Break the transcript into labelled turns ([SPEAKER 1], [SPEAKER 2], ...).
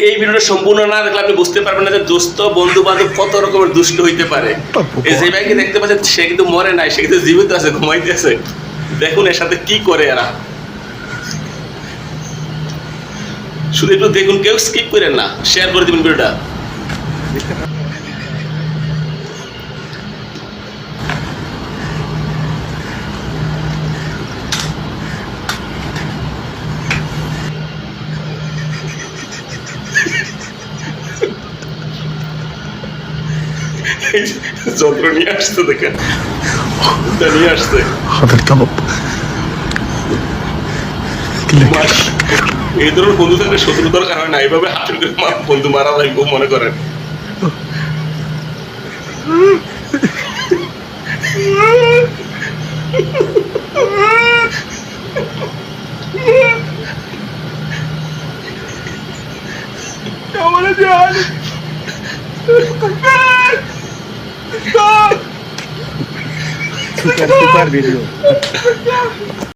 [SPEAKER 1] এই ভিডিওটা সম্পূর্ণ না দেখলে আপনি বুঝতে পারবেন না যে দোস্ত বন্ধু বান্ধব কত রকমের দুষ্ট হইতে পারে। এই যে ভাইকে দেখতে পাচ্ছেন সে কিন্তু মরে নাই, সে কিন্তু জীবিত আছে, ঘুমাইতেছে। দেখুন এর সাথে কি করে এরা, শুধু একটু দেখুন, কেউ স্কিপ করেন না, শেয়ার করে দিবেন ভিডিওটা। যন্ত্র নিয়ে আসছে, দেখেন নিয়ে আসছে। এই ধরনের বন্ধু থাকলে শত্রু দরকার হয় না, এইভাবে হাতের বন্ধু মারা লাগবে মনে করেন।
[SPEAKER 2] super video.